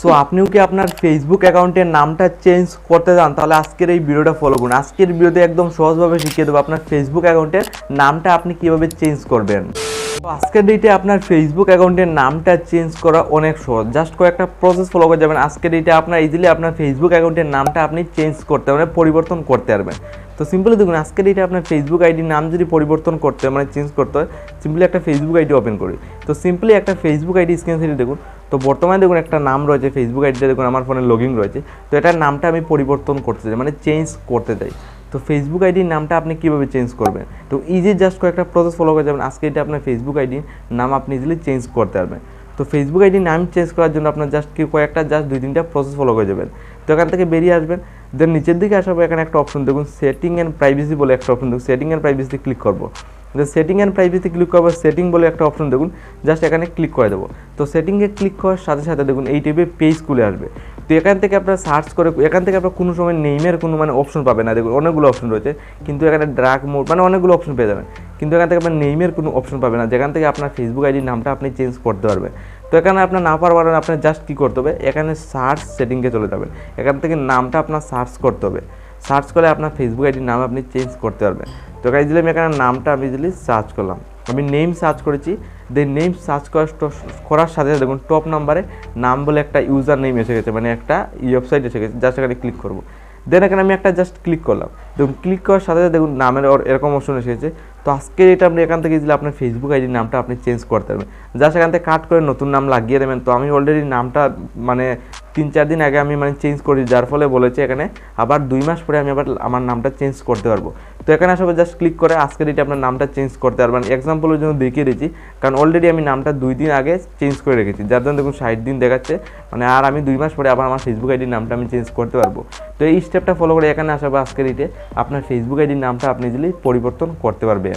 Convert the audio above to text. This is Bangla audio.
সো আপনিও কি আপনার ফেসবুক অ্যাকাউন্টের নামটা চেঞ্জ করতে চান, তাহলে আজকের এই ভিডিওটা ফলো করুন। আজকের ভিডিওতে একদম সহজভাবে শিখিয়ে দেবো আপনার ফেসবুক অ্যাকাউন্টের নামটা আপনি কিভাবে চেঞ্জ করবেন। তো আজকের ডেটে আপনার ফেসবুক অ্যাকাউন্টের নামটা চেঞ্জ করা অনেক সহজ, জাস্ট কয়েকটা প্রসেস ফলো করে যাবেন। আজকের ডেটে আপনার ইজিলি আপনার ফেসবুক অ্যাকাউন্টের নামটা আপনি চেঞ্জ করতে পারবেন, পরিবর্তন করতে পারবেন। তো সিম্পলি দেখুন, আজকের ডেটে আপনার ফেসবুক আইডির নাম যদি পরিবর্তন করতে হয়, মানে চেঞ্জ করতে হয়, সিম্পলি একটা ফেসবুক আইডি ওপেন করি। তো সিম্পলি একটা ফেসবুক আইডি স্ক্রিন থেকে দেখুন। তো বর্তমানে দেখুন একটা নাম রয়েছে, ফেসবুক আইডিটা দেখুন আমার ফোনে লগইন রয়েছে। তো এটার নামটা আমি পরিবর্তন করতে চাই, মানে চেঞ্জ করতে চাই। তো ফেসবুক আইডির নামটা আপনি কীভাবে চেঞ্জ করবেন? তো ইজি জাস্ট কয়েকটা প্রসেস ফলো করে যাবেন। আজকে এটা আপনার ফেসবুক আইডির নাম আপনি ইজিলি চেঞ্জ করতে পারবেন। তো ফেসবুক আইডির নাম চেঞ্জ করার জন্য আপনার জাস্ট কয়েকটা জাস্ট 2-3টা প্রসেস ফলো করে যাবেন। তো এখান থেকে বেরিয়ে আসবেন, দেন নিচের দিকে আসার পর এখানে একটা অপশন দেখুন, সেটিং অ্যান্ড প্রাইভেসি বলে একটা অপশন দেখুন। সেটিং অ্যান্ড প্রাইভেসি ক্লিক করবো। সেটিং অ্যান্ড প্রাইভেসি ক্লিক করবো, সেটিং বলে একটা অপশন দেখুন, জাস্ট এখানে ক্লিক করে দেবো। তো সেটিংয়ে ক্লিক করার সাথে সাথে দেখুন এই টাইপের পেজ খুলে আসবে। তো এখান থেকে আপনারা সার্চ করে, এখান থেকে আপনার কোনো সময় নেইমের কোনো মানে অপশন পাবেন না। দেখুন অনেকগুলো অপশন রয়েছে, কিন্তু এখানে ড্রাগ মোড মানে অনেকগুলো অপশন পেয়ে যাবেন, কিন্তু এখান থেকে আপনার নেইমের কোনো অপশন পাবেন না, যেখান থেকে আপনার ফেসবুক আইডির নামটা আপনি চেঞ্জ করতে পারবেন। তো এখানে আপনার না পারবেন, আপনার জাস্ট কী করতে হবে, এখানে সার্চ সেটিংয়ে চলে যাবেন। এখান থেকে নামটা আপনার সার্চ করতে হবে, সার্চ করে আপনার ফেসবুক আইডির নাম আপনি চেঞ্জ করতে পারবেন। তো গাইজ দিলে আমি এখানে নামটা আমি ইজিলি সার্চ করলাম, আমি নেম সার্চ করেছি। দেন নেম সার্চ করার সাথে সাথে দেখুন টপ নাম্বারে নাম বলে একটা ইউজার নেম এসে গেছে, মানে একটা ওয়েবসাইট এসে গেছে, জাস্ট এখানে ক্লিক করবো। দেন এখানে আমি একটা জাস্ট ক্লিক করলাম। দেখুন ক্লিক করার সাথে সাথে দেখুন নামের এরকম অপশন এসেছে। তো আজকে এটা আপনি এখান থেকে ইজিলি আপনার ফেসবুক আইডির নামটা আপনি চেঞ্জ করতে পারবেন, জাস্ট এখান থেকে কাট করে নতুন নাম লাগিয়ে দেবেন। তো আমি অলরেডি নামটা মানে 3-4 দিন আগে আমি মানে চেঞ্জ করি, যার ফলে বলেছে এখানে আবার 2 মাস পরে আমি আবার আমার নামটা চেঞ্জ করতে পারবো। তো এখানে আসার জাস্ট ক্লিক করে আজকের ডেটে আপনার নামটা চেঞ্জ করতে পারবেন। এক্সাম্পলের জন্য দেখিয়ে দিচ্ছি, কারণ অলরেডি আমি নামটা 2 দিন আগে চেঞ্জ করে রেখেছি, যার জন্য দেখুন 60 দিন দেখাচ্ছে, মানে আর আমি 2 মাস পরে আবার আমার ফেসবুক আইডির নামটা আমি চেঞ্জ করতে পারবো। তো এই স্টেপটা ফলো করে এখানে আসার পর আজকের ডেটে আপনার ফেসবুক আইডির নামটা আপনি ইজিলি পরিবর্তন করতে পারবেন।